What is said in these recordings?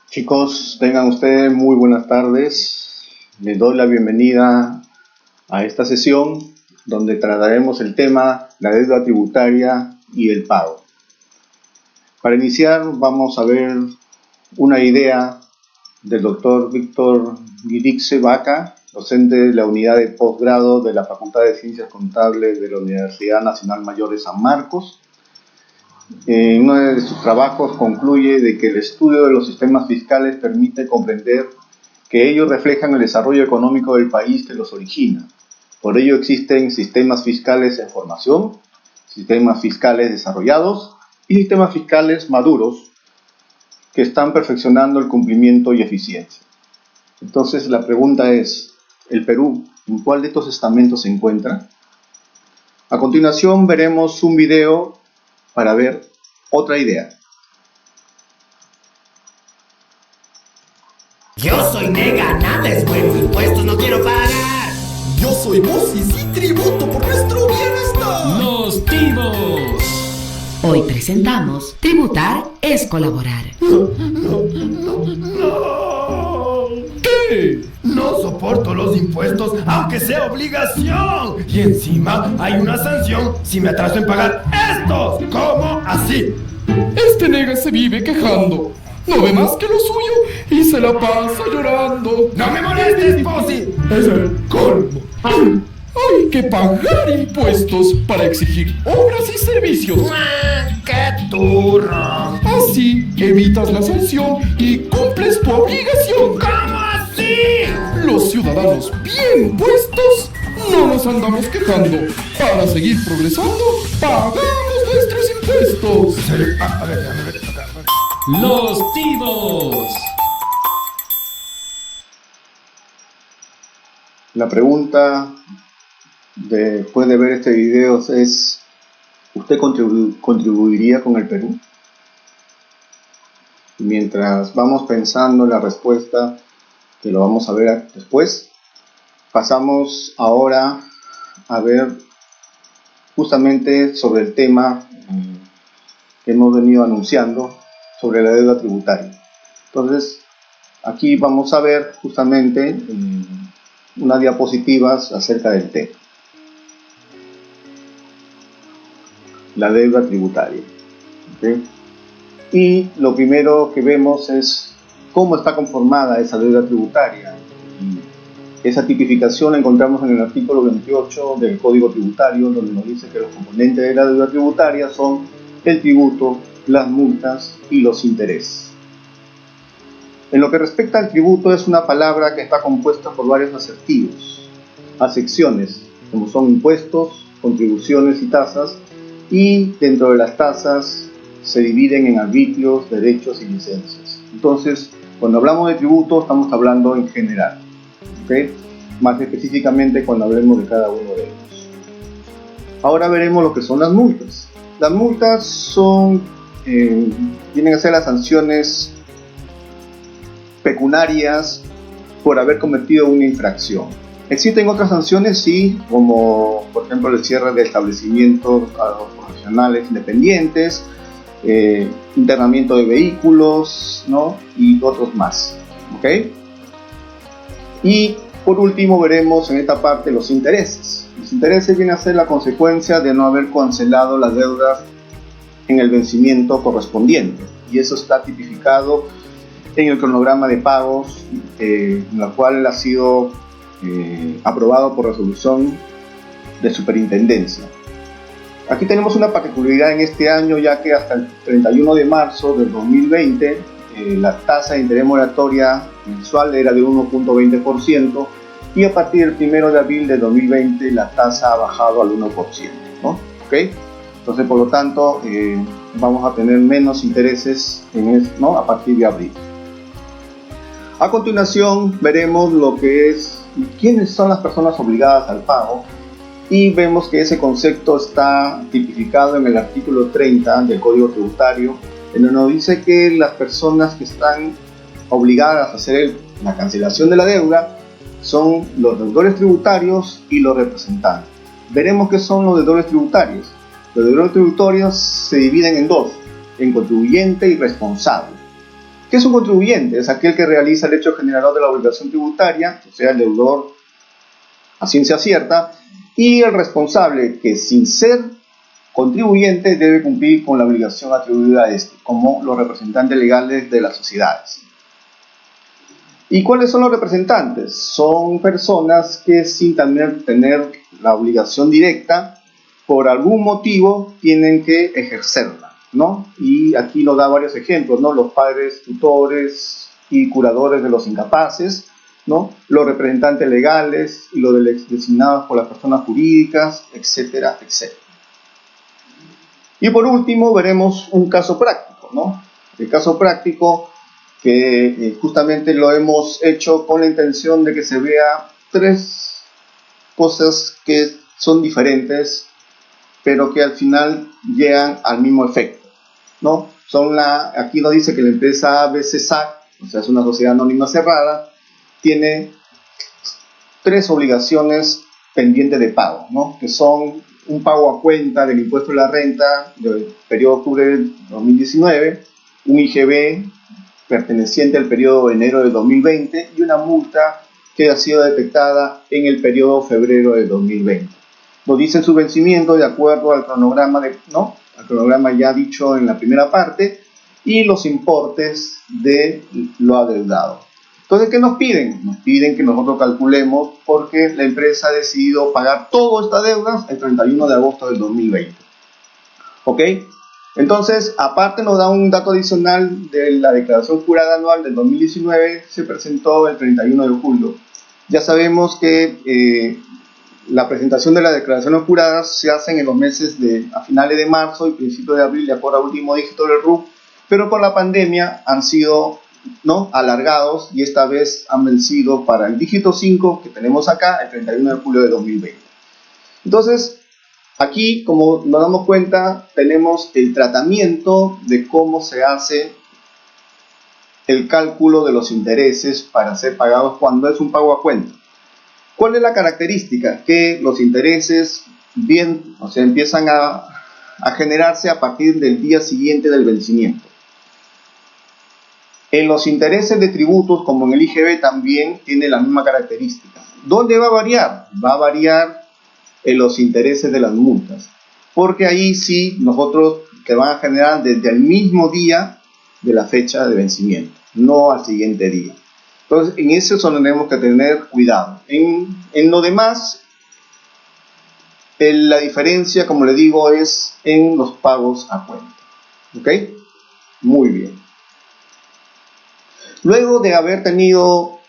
Chicos, tengan ustedes muy buenas tardes. Les doy la bienvenida a esta sesión donde trataremos el tema la deuda tributaria y el pago. Para iniciar vamos a ver una idea del doctor Víctor Guirixe Vaca, docente de la unidad de posgrado de la Facultad de Ciencias Contables de la Universidad Nacional Mayor de San Marcos. En uno de sus trabajos concluye de que el estudio de los sistemas fiscales permite comprender que ellos reflejan el desarrollo económico del país que los origina. Por ello existen sistemas fiscales en formación, sistemas fiscales desarrollados y sistemas fiscales maduros que están perfeccionando el cumplimiento y eficiencia. Entonces la pregunta es, ¿el Perú en cuál de estos estamentos se encuentra? A continuación veremos un video para ver otra idea. Yo soy nega, nada es bueno, impuestos no quiero pagar. Yo soy vos y sí tributo por nuestro bienestar. Los Timos. Hoy presentamos Tributar es colaborar. ¿Qué? No soporto los impuestos, aunque sea obligación. Y encima hay una sanción si me atraso en pagar estos. ¿Cómo así? Este nega se vive quejando. No ve más que lo suyo y se la pasa llorando. ¡No me molestes, Posi! Es el colmo. Hay que pagar impuestos para exigir obras y servicios. ¡Qué turro! Así evitas la sanción y cumples tu obligación. ¿Cómo así? Los ciudadanos bien puestos no nos andamos quejando. Para seguir progresando, pagamos nuestros impuestos. A ver. Los Timos. La pregunta después de ver este video es, ¿usted contribuiría con el Perú? Mientras vamos pensando en la respuesta, que lo vamos a ver después, pasamos ahora a ver justamente sobre el tema que hemos venido anunciando sobre la deuda tributaria. Entonces, aquí vamos a ver justamente unas diapositivas acerca del tema. La deuda tributaria. ¿Okay? Y lo primero que vemos es cómo está conformada esa deuda tributaria. Y esa tipificación la encontramos en el artículo 28 del Código Tributario, donde nos dice que los componentes de la deuda tributaria son el tributo, las multas y los intereses. En lo que respecta al tributo, es una palabra que está compuesta por varios asertivos, acepciones, como son impuestos, contribuciones y tasas, y dentro de las tasas se dividen en arbitrios, derechos y licencias. Entonces, cuando hablamos de tributo, estamos hablando en general, ¿okay? Más específicamente cuando hablemos de cada uno de ellos. Ahora veremos lo que son las multas. Las multas tienen que ser las sanciones pecuniarias por haber cometido una infracción. Existen otras sanciones, sí, como por ejemplo el cierre de establecimientos a los profesionales independientes, internamiento de vehículos, ¿no? Y otros más, ¿ok? Y por último veremos en esta parte los intereses. Los intereses vienen a ser la consecuencia de no haber cancelado las deudas en el vencimiento correspondiente, y eso está tipificado en el cronograma de pagos, en la cual ha sido aprobado por resolución de superintendencia. Aquí tenemos una particularidad en este año, ya que hasta el 31 de marzo del 2020 la tasa de interés moratoria mensual era de 1.20%, y a partir del 1 de abril de 2020 la tasa ha bajado al 1%, ¿no? ¿Okay? Entonces, por lo tanto, vamos a tener menos intereses ¿no? a partir de abril. A continuación veremos lo que es quiénes son las personas obligadas al pago, y vemos que ese concepto está tipificado en el artículo 30 del Código Tributario, en donde nos dice que las personas que están obligadas a hacer la cancelación de la deuda son los deudores tributarios y los representantes. Veremos qué son los deudores tributarios. Los deudores tributarios se dividen en dos, en contribuyente y responsable. ¿Qué es un contribuyente? Es aquel que realiza el hecho generador de la obligación tributaria, o sea, el deudor a ciencia cierta, y el responsable que sin ser contribuyente debe cumplir con la obligación atribuida a este, como los representantes legales de las sociedades. ¿Y cuáles son los representantes? Son personas que sin tener la obligación directa, por algún motivo tienen que ejercerla, ¿no? Y aquí nos da varios ejemplos, ¿no? Los padres tutores y curadores de los incapaces, ¿no? Los representantes legales y los designados por las personas jurídicas, etcétera, etcétera. Y por último veremos un caso práctico, ¿no? El caso práctico que justamente lo hemos hecho con la intención de que se vea tres cosas que son diferentes, pero que al final llegan al mismo efecto, ¿no? Aquí nos dice que la empresa ABC SAC, o sea, es una sociedad anónima cerrada, tiene tres obligaciones pendientes de pago, ¿no? Que son un pago a cuenta del impuesto de la renta del periodo de octubre del 2019, un IGB perteneciente al periodo de enero de 2020 y una multa que ha sido detectada en el periodo febrero de 2020. Nos dice su vencimiento de acuerdo al cronograma, al cronograma ya dicho en la primera parte, y los importes de lo adeudado. Entonces, ¿qué nos piden? Nos piden que nosotros calculemos porque la empresa ha decidido pagar todas estas deudas el 31 de agosto del 2020. ¿Ok? Entonces, aparte nos da un dato adicional de la declaración jurada anual del 2019, se presentó el 31 de julio. Ya sabemos que la presentación de las declaraciones juradas se hacen en los meses a finales de marzo y principios de abril, de acuerdo al último dígito del RUC, pero por la pandemia han sido alargados y esta vez han vencido para el dígito 5 que tenemos acá el 31 de julio de 2020. Entonces, aquí, como nos damos cuenta, tenemos el tratamiento de cómo se hace el cálculo de los intereses para ser pagados cuando es un pago a cuenta. ¿Cuál es la característica? Que los intereses empiezan a generarse a partir del día siguiente del vencimiento. En los intereses de tributos, como en el IGB, también tiene la misma característica. ¿Dónde va a variar? Va a variar en los intereses de las multas, porque ahí sí nosotros que van a generar desde el mismo día de la fecha de vencimiento, no al siguiente día. Entonces, en eso solo tenemos que tener cuidado. En lo demás, la diferencia, como le digo, es en los pagos a cuenta. ¿Ok? Muy bien. Luego de haber tenido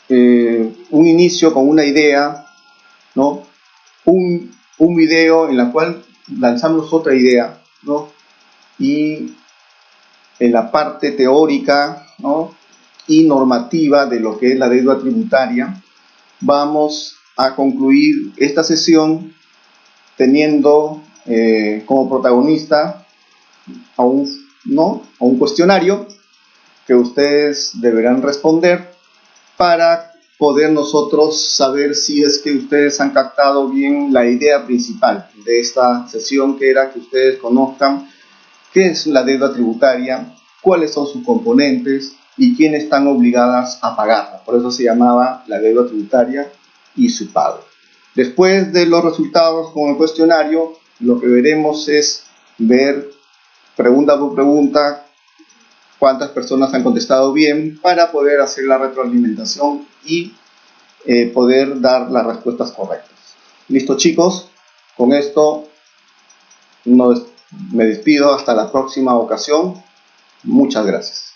un inicio con una idea, ¿no? Un video en la cual lanzamos otra idea, ¿no? Y en la parte teórica, ¿no? Y normativa de lo que es la deuda tributaria, vamos a concluir esta sesión teniendo como protagonista a un cuestionario que ustedes deberán responder para poder nosotros saber si es que ustedes han captado bien la idea principal de esta sesión, que era que ustedes conozcan qué es la deuda tributaria, cuáles son sus componentes y quiénes están obligadas a pagarla. Por eso se llamaba la deuda tributaria y su pago. Después de los resultados con el cuestionario, lo que veremos es ver pregunta por pregunta cuántas personas han contestado bien para poder hacer la retroalimentación y poder dar las respuestas correctas. Listo, chicos, con esto me despido hasta la próxima ocasión. Muchas gracias.